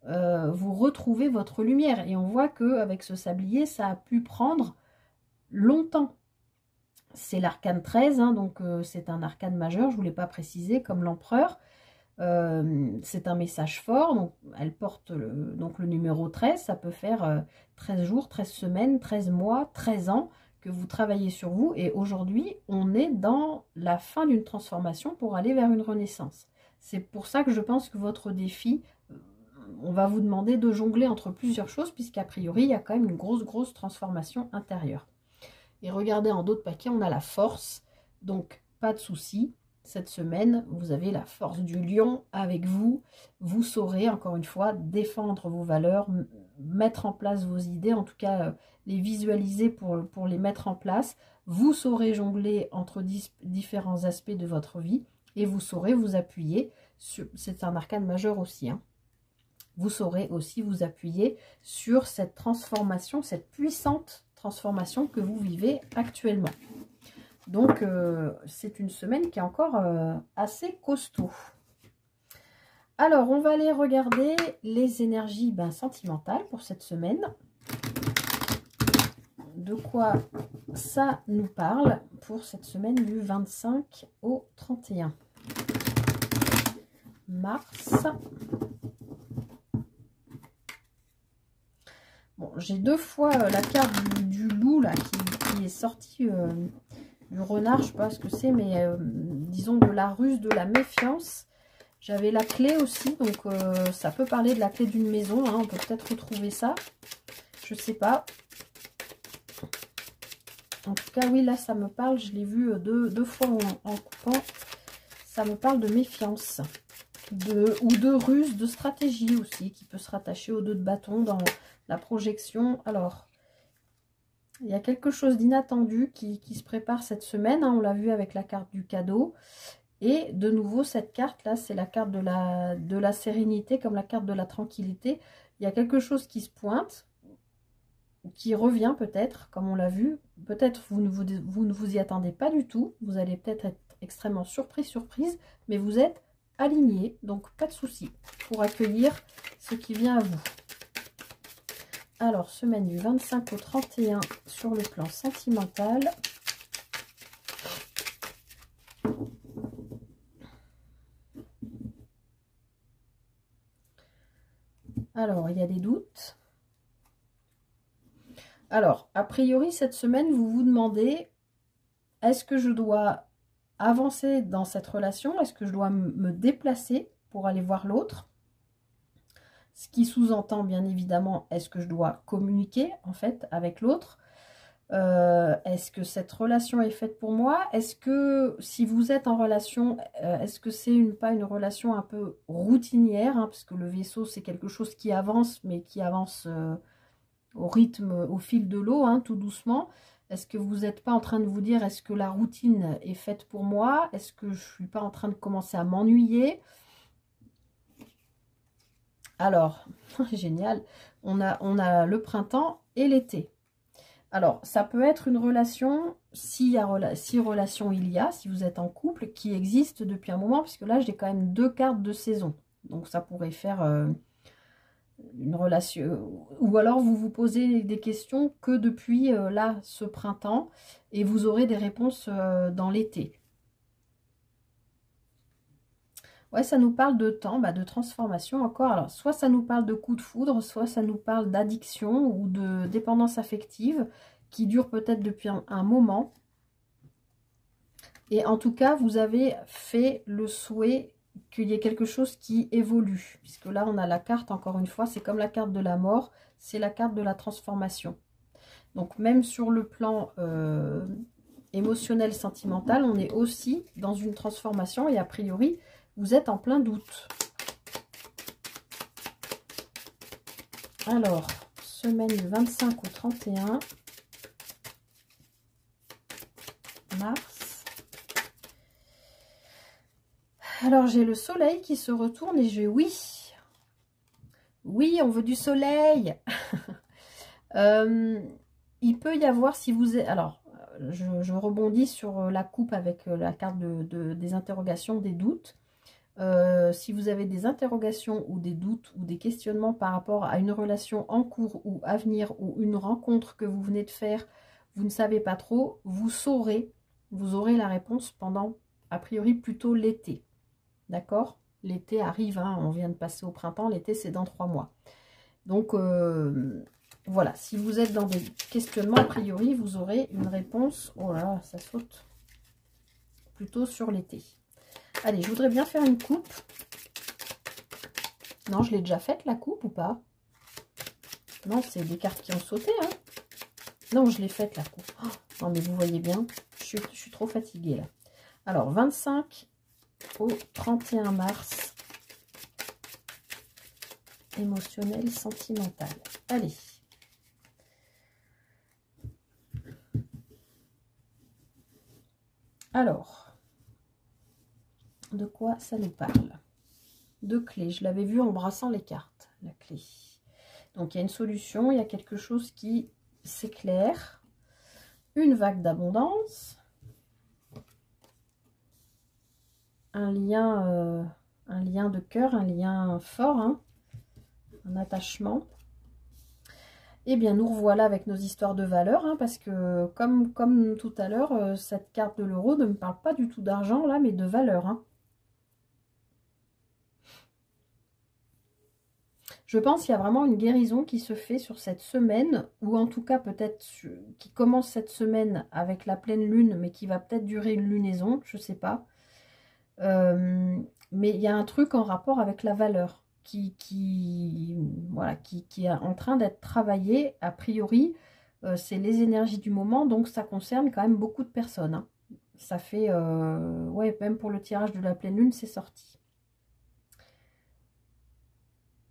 votre lumière et on voit qu'avec ce sablier, ça a pu prendre longtemps. C'est l'arcane 13, hein, donc c'est un arcane majeur, je ne voulais pas préciser, comme l'empereur. C'est un message fort, donc elle porte le numéro 13, ça peut faire 13 jours, 13 semaines, 13 mois, 13 ans que vous travaillez sur vous. Et aujourd'hui, on est dans la fin d'une transformation pour aller vers une renaissance. C'est pour ça que je pense que votre défi, on va vous demander de jongler entre plusieurs choses, puisqu'a priori, il y a quand même une grosse transformation intérieure. Et regardez, en dos de paquet, on a la force. Donc, pas de souci. Cette semaine, vous avez la force du lion avec vous. Vous saurez, encore une fois, défendre vos valeurs, mettre en place vos idées, en tout cas, les visualiser pour les mettre en place. Vous saurez jongler entre différents aspects de votre vie et vous saurez vous appuyer sur... C'est un arcane majeur aussi, hein. Vous saurez aussi vous appuyer sur cette transformation, cette puissante transformation que vous vivez actuellement. Donc, c'est une semaine qui est encore assez costaud. Alors, on va aller regarder les énergies sentimentales pour cette semaine. De quoi ça nous parle pour cette semaine du 25 au 31 mars. Bon, j'ai deux fois la carte du loup là qui est sortie du renard, je sais pas ce que c'est, mais disons de la ruse, de la méfiance. J'avais la clé aussi, donc ça peut parler de la clé d'une maison, hein, on peut peut-être retrouver ça. Je sais pas. En tout cas, oui, là ça me parle, je l'ai vu deux fois en coupant. Ça me parle de méfiance. Ou de ruse, de stratégie aussi, qui peut se rattacher aux deux de bâton dans la projection. Alors, il y a quelque chose d'inattendu qui se prépare cette semaine, hein, on l'a vu avec la carte du cadeau. Et de nouveau, cette carte-là, c'est la carte de la sérénité, comme la carte de la tranquillité. Il y a quelque chose qui se pointe, qui revient peut-être, comme on l'a vu. Peut-être vous ne vous y attendez pas du tout. Vous allez peut-être être extrêmement surprise, mais vous êtes aligné, donc pas de souci pour accueillir ce qui vient à vous. Alors, semaine du 25 au 31 sur le plan sentimental. Alors, il y a des doutes. Alors, a priori, cette semaine, vous vous demandez, est-ce que je dois avancer dans cette relation? Est-ce que je dois me déplacer pour aller voir l'autre? Ce qui sous-entend, bien évidemment, est-ce que je dois communiquer, en fait, avec l'autre? Est-ce que cette relation est faite pour moi? Est-ce que, si vous êtes en relation, est-ce que c'est pas une relation un peu routinière, hein, parce que le vaisseau, c'est quelque chose qui avance, mais qui avance au rythme, au fil de l'eau, hein, tout doucement. Est-ce que vous n'êtes pas en train de vous dire, est-ce que la routine est faite pour moi? Est-ce que je ne suis pas en train de commencer à m'ennuyer? Alors, génial, on a le printemps et l'été. Alors, ça peut être une relation, si relation il y a, si vous êtes en couple, qui existe depuis un moment, puisque là, j'ai quand même deux cartes de saison. Donc, ça pourrait faire une relation, ou alors vous vous posez des questions que depuis là, ce printemps, et vous aurez des réponses dans l'été. Ouais, ça nous parle de temps, de transformation encore. Alors, soit ça nous parle de coup de foudre, soit ça nous parle d'addiction ou de dépendance affective qui dure peut-être depuis un moment. Et en tout cas, vous avez fait le souhait qu'il y ait quelque chose qui évolue. Puisque là, on a la carte, encore une fois, c'est comme la carte de la mort, c'est la carte de la transformation. Donc même sur le plan émotionnel, sentimental, on est aussi dans une transformation et a priori, vous êtes en plein doute. Alors, semaine du 25 au 31 mars. Alors, j'ai le soleil qui se retourne et oui. Oui, on veut du soleil. Il peut y avoir, si vous êtes... Alors, je rebondis sur la coupe avec la carte des interrogations, des doutes. Si vous avez des interrogations ou des doutes ou des questionnements par rapport à une relation en cours ou à venir ou une rencontre que vous venez de faire, vous ne savez pas trop, vous aurez la réponse pendant, a priori, plutôt l'été. D'accord? L'été arrive, hein, on vient de passer au printemps, l'été c'est dans 3 mois. Donc, voilà, si vous êtes dans des questionnements, a priori, vous aurez une réponse, oh là là, ça saute, plutôt sur l'été. Allez, je voudrais bien faire une coupe. Non, je l'ai déjà faite, la coupe, ou pas? Non, c'est des cartes qui ont sauté, hein. Non, je l'ai faite, la coupe. Oh, non, mais vous voyez bien, je suis trop fatiguée, là. Alors, 25 au 31 mars. Émotionnel, sentimental. Allez. Alors... De quoi ça nous parle? De clés. Je l'avais vu en brassant les cartes, la clé. Donc, il y a une solution, il y a quelque chose qui s'éclaire. Une vague d'abondance. Un lien de cœur, un lien fort, hein, un attachement. Eh bien, nous revoilà avec nos histoires de valeur, hein, parce que, comme tout à l'heure, cette carte de l'euro ne me parle pas du tout d'argent, là, mais de valeur, hein. Je pense qu'il y a vraiment une guérison qui se fait sur cette semaine, ou en tout cas peut-être qui commence cette semaine avec la pleine lune, mais qui va peut-être durer une lunaison, je ne sais pas. Mais il y a un truc en rapport avec la valeur voilà, qui est en train d'être travaillé. A priori, c'est les énergies du moment, donc ça concerne quand même beaucoup de personnes, hein. Ça fait, ouais, même pour le tirage de la pleine lune, c'est sorti.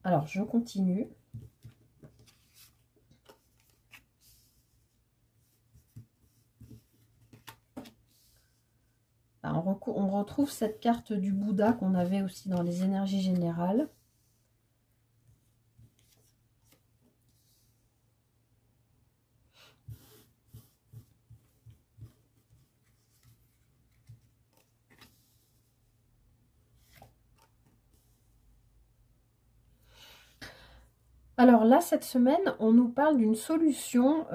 Alors, je continue. Alors, on retrouve cette carte du Bouddha qu'on avait aussi dans les énergies générales. Alors là, cette semaine, on nous parle d'une solution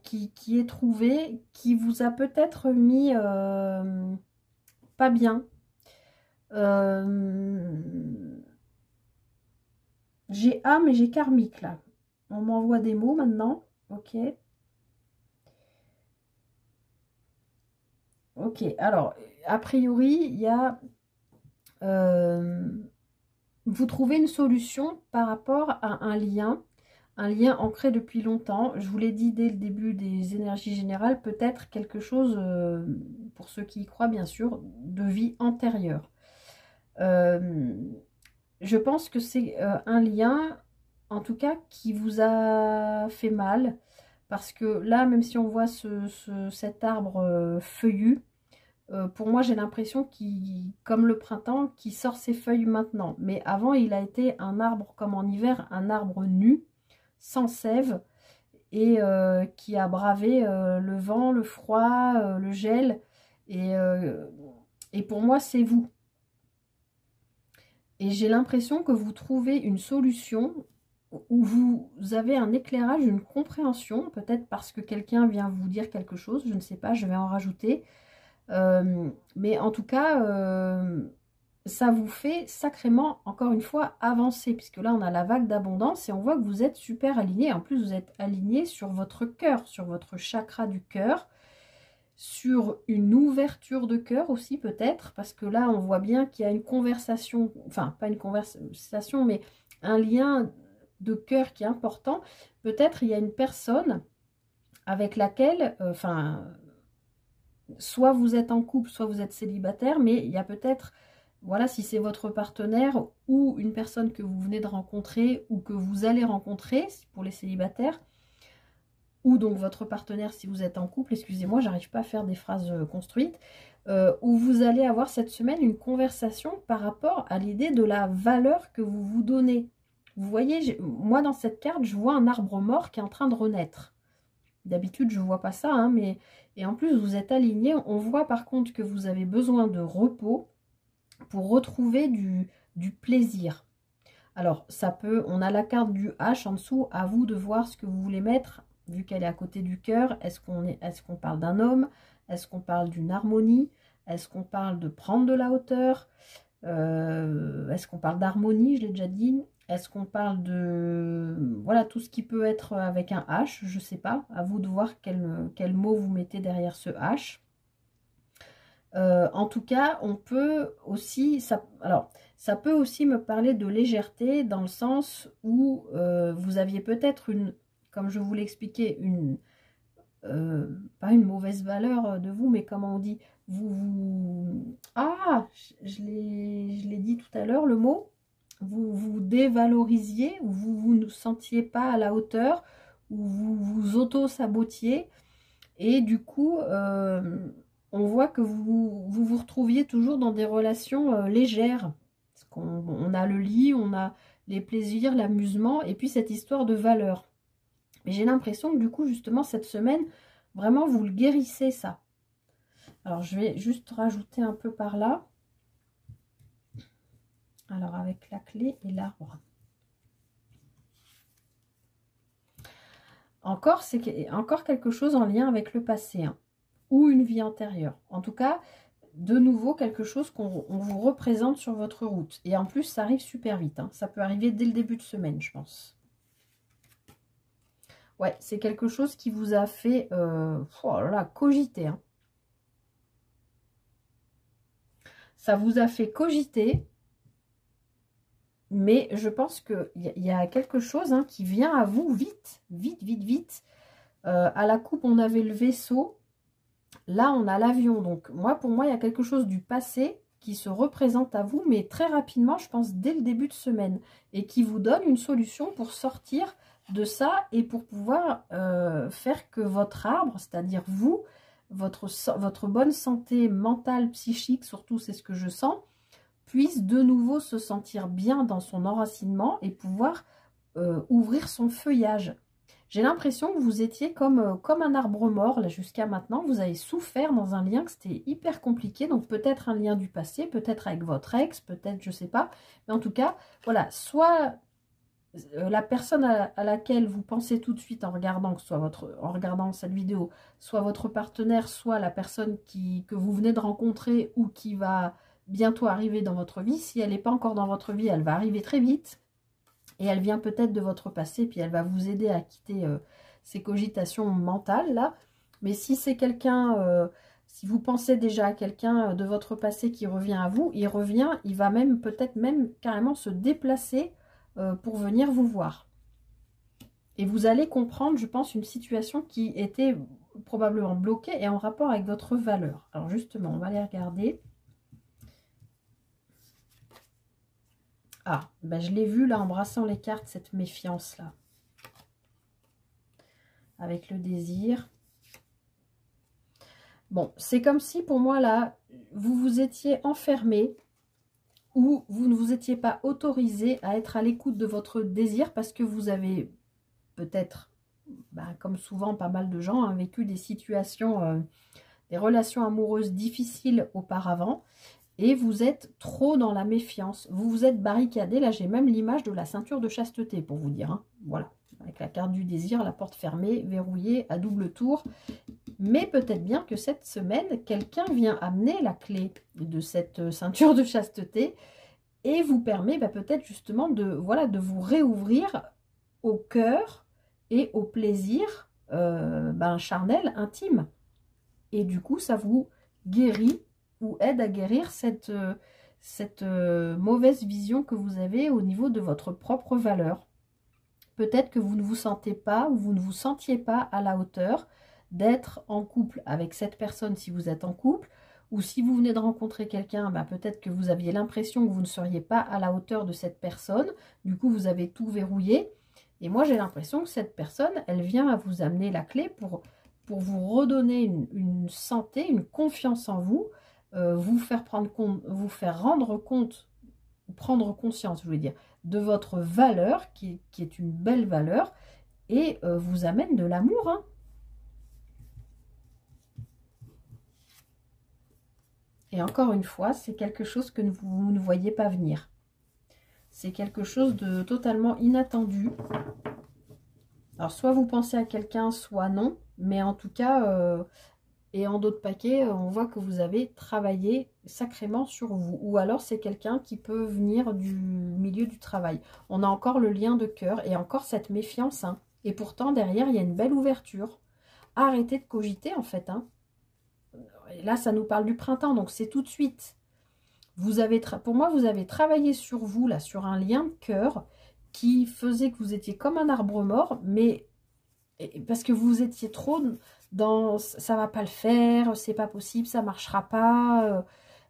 qui est trouvée, qui vous a peut-être mis pas bien. J'ai âme et j'ai karmique là. On m'envoie des mots maintenant. Ok. Ok, alors, a priori, il y a... vous trouvez une solution par rapport à un lien ancré depuis longtemps. Je vous l'ai dit dès le début des énergies générales, peut-être quelque chose, pour ceux qui y croient bien sûr, de vie antérieure. Je pense que c'est un lien, en tout cas, qui vous a fait mal. Parce que là, même si on voit cet arbre feuillu, pour moi, j'ai l'impression qu'il, comme le printemps, qui sort ses feuilles maintenant. Mais avant, il a été un arbre, comme en hiver, un arbre nu, sans sève, et qui a bravé le vent, le froid, le gel. Et pour moi, c'est vous. Et j'ai l'impression que vous trouvez une solution où vous avez un éclairage, une compréhension, peut-être parce que quelqu'un vient vous dire quelque chose, je ne sais pas, je vais en rajouter. Mais en tout cas, ça vous fait sacrément, encore une fois, avancer, puisque là, on a la vague d'abondance et on voit que vous êtes super aligné. En plus, vous êtes aligné sur votre cœur, sur votre chakra du cœur, sur une ouverture de cœur aussi peut-être, parce que là on voit bien qu'il y a une conversation, enfin pas une conversation, mais un lien de cœur qui est important. Peut-être il y a une personne avec laquelle, soit vous êtes en couple, soit vous êtes célibataire, mais il y a peut-être, voilà, si c'est votre partenaire ou une personne que vous venez de rencontrer ou que vous allez rencontrer, pour les célibataires, ou donc votre partenaire si vous êtes en couple, excusez-moi, j'arrive pas à faire des phrases construites, où vous allez avoir cette semaine une conversation par rapport à l'idée de la valeur que vous vous donnez. Vous voyez, moi dans cette carte, je vois un arbre mort qui est en train de renaître. D'habitude, je ne vois pas ça, hein, mais... Et en plus, vous êtes aligné. On voit par contre que vous avez besoin de repos pour retrouver du plaisir. Alors, ça peut... On a la carte du H en dessous. À vous de voir ce que vous voulez mettre, vu qu'elle est à côté du cœur. Est-ce qu'on parle d'un homme? Est-ce qu'on parle d'une harmonie? Est-ce qu'on parle de prendre de la hauteur? Est-ce qu'on parle d'harmonie? Je l'ai déjà dit. Est-ce qu'on parle de... Voilà, tout ce qui peut être avec un H, je ne sais pas. À vous de voir quel mot vous mettez derrière ce H. En tout cas, on peut aussi... ça peut aussi me parler de légèreté dans le sens où vous aviez peut-être une... Comme je vous l'ai expliqué, une... pas une mauvaise valeur de vous, mais comment on dit? Ah, je l'ai dit tout à l'heure, le mot. Vous vous dévalorisiez, ou vous ne sentiez pas à la hauteur, ou vous vous auto-sabotiez. Et du coup, on voit que vous retrouviez toujours dans des relations légères. Parce on a le lit, on a les plaisirs, l'amusement, et puis cette histoire de valeur. Mais j'ai l'impression que du coup, justement, cette semaine, vraiment, vous le guérissez, ça. Alors, je vais juste rajouter un peu par là. Alors, avec la clé et l'arbre. Encore, c'est encore quelque chose en lien avec le passé, hein, ou une vie antérieure. En tout cas, de nouveau, quelque chose qu'on vous représente sur votre route. Et en plus, ça arrive super vite. Hein. Ça peut arriver dès le début de semaine, je pense. Ouais, c'est quelque chose qui vous a fait oh là là, cogiter. Hein. Ça vous a fait cogiter. Mais je pense qu'il y a quelque chose hein, qui vient à vous vite, vite, vite, vite. À la coupe, on avait le vaisseau. Là, on a l'avion. Donc, pour moi, il y a quelque chose du passé qui se représente à vous, mais très rapidement, je pense, dès le début de semaine. Et qui vous donne une solution pour sortir de ça et pour pouvoir faire que votre arbre, c'est-à-dire vous, votre bonne santé mentale, psychique, surtout, c'est ce que je sens, puisse de nouveau se sentir bien dans son enracinement et pouvoir ouvrir son feuillage. J'ai l'impression que vous étiez comme un arbre mort, là, jusqu'à maintenant. Vous avez souffert dans un lien que c'était hyper compliqué. Donc, peut-être un lien du passé, peut-être avec votre ex, peut-être, je ne sais pas. Mais en tout cas, voilà, soit la personne à laquelle vous pensez tout de suite en regardant, que ce soit en regardant cette vidéo, soit votre partenaire, soit la personne que vous venez de rencontrer ou qui va bientôt arriver dans votre vie. Si elle n'est pas encore dans votre vie, elle va arriver très vite. Et elle vient peut-être de votre passé, puis elle va vous aider à quitter ces cogitations mentales, là. Mais si c'est quelqu'un, si vous pensez déjà à quelqu'un de votre passé qui revient à vous, il revient, il va même peut-être même carrément se déplacer pour venir vous voir. Et vous allez comprendre, je pense, une situation qui était probablement bloquée et en rapport avec votre valeur. Alors justement, on va les regarder. Ah, ben je l'ai vu là en brassant les cartes, cette méfiance-là. Avec le désir. Bon, c'est comme si pour moi là, vous vous étiez enfermé ou vous ne vous étiez pas autorisé à être à l'écoute de votre désir parce que vous avez peut-être, ben, comme souvent pas mal de gens, hein, vécu des situations, des relations amoureuses difficiles auparavant. Et vous êtes trop dans la méfiance. Vous vous êtes barricadé. Là, j'ai même l'image de la ceinture de chasteté, pour vous dire. Hein. Voilà. Avec la carte du désir, la porte fermée, verrouillée, à double tour. Mais peut-être bien que cette semaine, quelqu'un vient amener la clé de cette ceinture de chasteté et vous permet peut-être justement de vous réouvrir au cœur et au plaisir charnel, intime. Et du coup, ça vous guérit ou aide à guérir cette mauvaise vision que vous avez au niveau de votre propre valeur. Peut-être que vous ne vous sentez pas ou vous ne vous sentiez pas à la hauteur d'être en couple avec cette personne si vous êtes en couple, ou si vous venez de rencontrer quelqu'un, bah peut-être que vous aviez l'impression que vous ne seriez pas à la hauteur de cette personne, du coup vous avez tout verrouillé. Et moi j'ai l'impression que cette personne, elle vient à vous amener la clé pour vous redonner une santé, une confiance en vous, vous faire prendre compte, vous faire rendre compte, prendre conscience, je voulais dire, de votre valeur, qui est une belle valeur, et vous amène de l'amour, hein. Et encore une fois, c'est quelque chose que vous ne voyez pas venir. C'est quelque chose de totalement inattendu. Alors, soit vous pensez à quelqu'un, soit non. Mais en tout cas, et en d'autres paquets, on voit que vous avez travaillé sacrément sur vous. Ou alors, c'est quelqu'un qui peut venir du milieu du travail. On a encore le lien de cœur et encore cette méfiance, hein. Et pourtant, derrière, il y a une belle ouverture. Arrêtez de cogiter, en fait, hein. Et là, ça nous parle du printemps, donc c'est tout de suite. Vous avez pour moi, vous avez travaillé sur vous, là, sur un lien de cœur qui faisait que vous étiez comme un arbre mort, mais parce que vous étiez trop dans ça va pas le faire, c'est pas possible, ça marchera pas.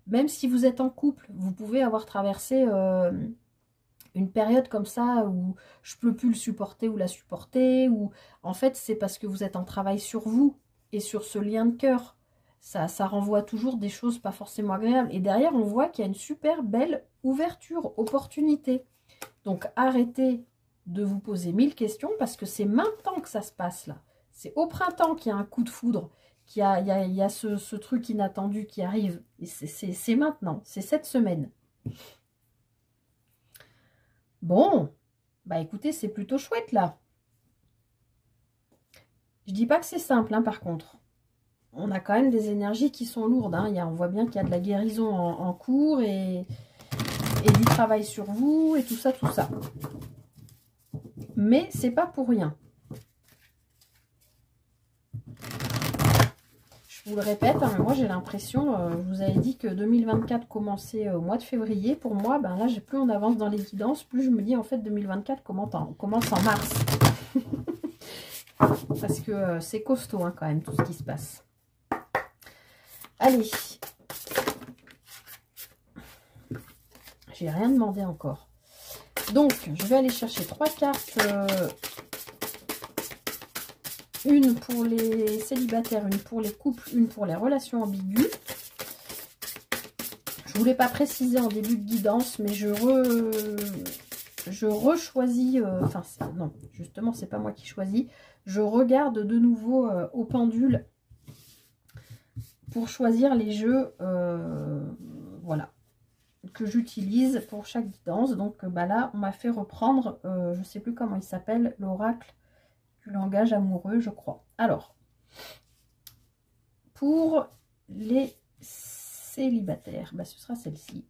Même si vous êtes en couple, vous pouvez avoir traversé une période comme ça où je peux plus le supporter ou la supporter, ou en fait, c'est parce que vous êtes en travail sur vous et sur ce lien de cœur. Ça renvoie toujours des choses pas forcément agréables. Et derrière, on voit qu'il y a une super belle ouverture, opportunité. Donc, arrêtez de vous poser 1000 questions parce que c'est maintenant que ça se passe là. C'est au printemps qu'il y a un coup de foudre, qu'il y a ce truc inattendu qui arrive. Et c'est maintenant, c'est cette semaine. Bon, bah écoutez, c'est plutôt chouette là. Je dis pas que c'est simple, hein, par contre. On a quand même des énergies qui sont lourdes, hein. On voit bien qu'il y a de la guérison en cours et du travail sur vous et tout ça, tout ça. Mais c'est pas pour rien. Je vous le répète, hein, mais moi j'ai l'impression, je vous avais dit que 2024 commençait au mois de février. Pour moi, ben là, plus on avance dans les guidances, plus je me dis en fait 2024 commence en mars. Parce que c'est costaud, hein, quand même, tout ce qui se passe. Allez. J'ai rien demandé encore. Donc, je vais aller chercher 3 cartes. Une pour les célibataires, une pour les couples, une pour les relations ambiguës. Je ne voulais pas préciser en début de guidance, mais je rechoisis. Enfin, non, justement, c'est pas moi qui choisis. Je regarde de nouveau au pendule pour choisir les jeux, voilà, que j'utilise pour chaque guidance. Donc bah là, on m'a fait reprendre, je ne sais plus comment il s'appelle, l'oracle du langage amoureux, je crois. Alors, pour les célibataires, bah, ce sera celle-ci.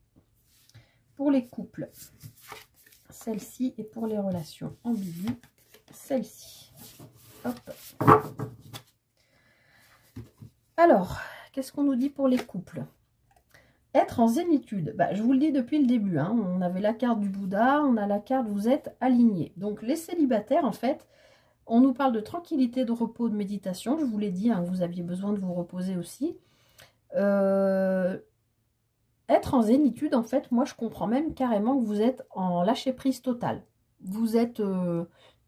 Pour les couples, celle-ci. Et pour les relations ambiguës, celle-ci. Hop. Alors, qu'est-ce qu'on nous dit pour les couples? Être en zénitude. Bah, je vous le dis depuis le début, hein, on avait la carte du Bouddha, on a la carte vous êtes aligné. Donc les célibataires, en fait, on nous parle de tranquillité, de repos, de méditation. Je vous l'ai dit, hein, vous aviez besoin de vous reposer aussi. Être en zénitude, en fait, moi je comprends même carrément que vous êtes en lâcher prise totale. Vous êtes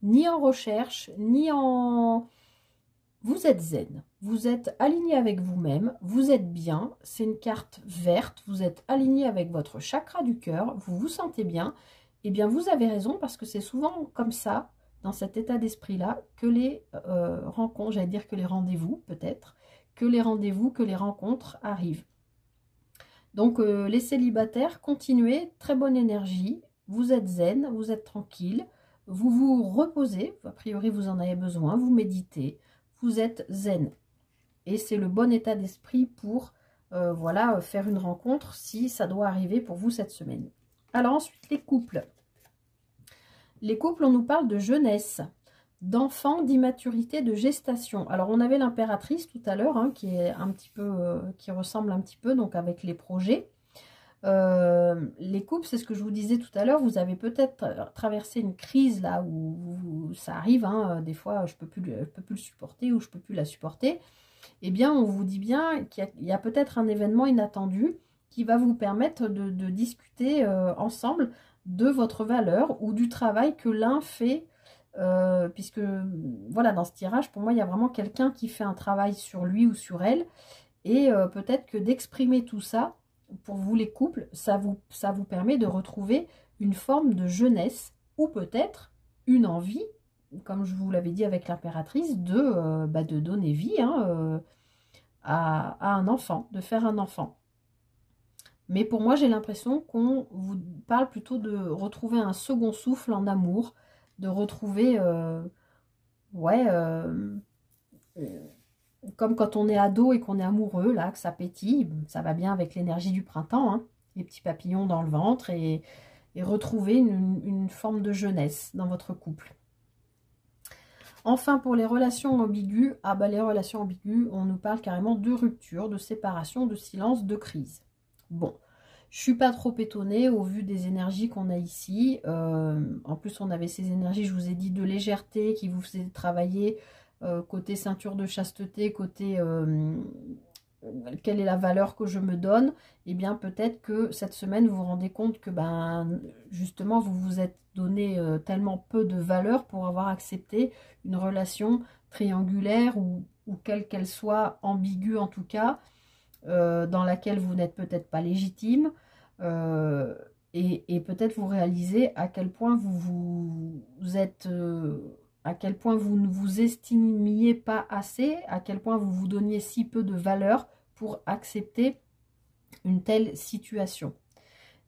ni en recherche, ni en... Vous êtes zen, vous êtes aligné avec vous-même, vous êtes bien, c'est une carte verte, vous êtes aligné avec votre chakra du cœur, vous vous sentez bien. Eh bien, vous avez raison parce que c'est souvent comme ça, dans cet état d'esprit-là, que les rencontres, j'allais dire que les rendez-vous peut-être, que les rendez-vous, que les rencontres arrivent. Donc, les célibataires, continuez, très bonne énergie, vous êtes zen, vous êtes tranquille, vous vous reposez, a priori vous en avez besoin, vous méditez, vous êtes zen. Et c'est le bon état d'esprit pour voilà, faire une rencontre si ça doit arriver pour vous cette semaine. Alors ensuite, les couples. Les couples, on nous parle de jeunesse. d'enfants, d'immaturité, de gestation. Alors, on avait l'impératrice tout à l'heure, hein, qui est un petit peu, qui ressemble un petit peu, donc avec les projets. Les couples, c'est ce que je vous disais tout à l'heure, vous avez peut-être traversé une crise là où ça arrive, hein, des fois je peux plus le supporter ou je peux plus la supporter. Eh bien, on vous dit bien qu'il y a peut-être un événement inattendu qui va vous permettre de discuter ensemble de votre valeur ou du travail que l'un fait, puisque voilà, dans ce tirage, pour moi, il y a vraiment quelqu'un qui fait un travail sur lui ou sur elle, et peut-être que d'exprimer tout ça, pour vous les couples, ça vous permet de retrouver une forme de jeunesse, ou peut-être une envie, comme je vous l'avais dit avec l'impératrice, de donner vie, hein, à un enfant, de faire un enfant. Mais pour moi, j'ai l'impression qu'on vous parle plutôt de retrouver un second souffle en amour, de retrouver, ouais, comme quand on est ado et qu'on est amoureux, là, que ça pétille, ça va bien avec l'énergie du printemps, hein, les petits papillons dans le ventre, et retrouver une forme de jeunesse dans votre couple. Enfin, pour les relations ambiguës, ah bah les relations ambiguës, on nous parle carrément de rupture, de séparation, de silence, de crise. Bon, je ne suis pas trop étonnée au vu des énergies qu'on a ici. En plus, on avait ces énergies, je vous ai dit, de légèreté qui vous faisaient travailler côté ceinture de chasteté, côté quelle est la valeur que je me donne. Eh bien, peut-être que cette semaine, vous vous rendez compte que justement, vous vous êtes donné tellement peu de valeur pour avoir accepté une relation triangulaire ou quelle qu'elle soit, ambiguë en tout cas, dans laquelle vous n'êtes peut-être pas légitime, et peut-être vous réalisez à quel point vous êtes, à quel point vous ne vous estimiez pas assez, à quel point vous vous donniez si peu de valeur pour accepter une telle situation.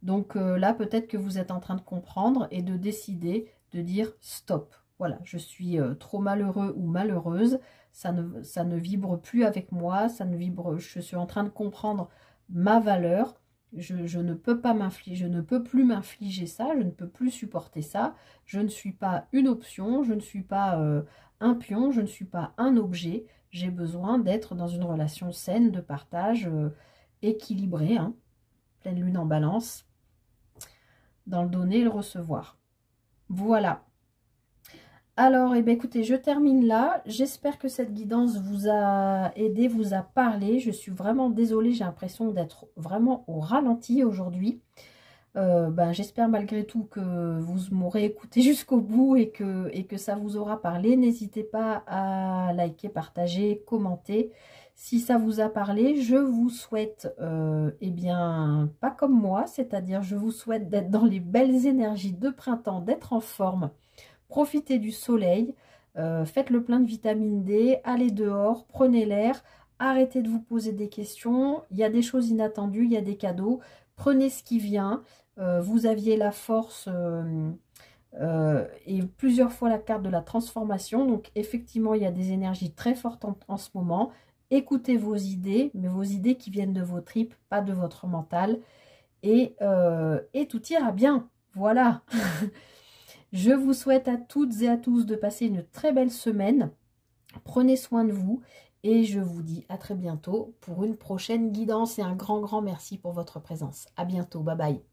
Donc là, peut-être que vous êtes en train de comprendre et de décider de dire stop. Voilà, je suis trop malheureux ou malheureuse, ça ne vibre plus avec moi, ça ne vibre, je suis en train de comprendre ma valeur, je ne peux pas m'infliger, je ne peux plus m'infliger ça, je ne peux plus supporter ça, je ne suis pas une option, je ne suis pas un pion, je ne suis pas un objet, j'ai besoin d'être dans une relation saine, de partage, équilibrée, hein, pleine lune en balance, dans le donner et le recevoir. Voilà. Alors, écoutez, je termine là. J'espère que cette guidance vous a aidé, vous a parlé. Je suis vraiment désolée, j'ai l'impression d'être vraiment au ralenti aujourd'hui. J'espère malgré tout que vous m'aurez écouté jusqu'au bout et que ça vous aura parlé. N'hésitez pas à liker, partager, commenter. Si ça vous a parlé, je vous souhaite, pas comme moi, c'est-à-dire je vous souhaite d'être dans les belles énergies de printemps, d'être en forme. Profitez du soleil, faites le plein de vitamine D, allez dehors, prenez l'air, arrêtez de vous poser des questions, il y a des choses inattendues, il y a des cadeaux, prenez ce qui vient, vous aviez la force et plusieurs fois la carte de la transformation, donc effectivement il y a des énergies très fortes en ce moment, écoutez vos idées, mais vos idées qui viennent de vos tripes, pas de votre mental, et tout ira bien, voilà. Je vous souhaite à toutes et à tous de passer une très belle semaine. Prenez soin de vous et je vous dis à très bientôt pour une prochaine guidance et un grand merci pour votre présence. À bientôt, bye bye.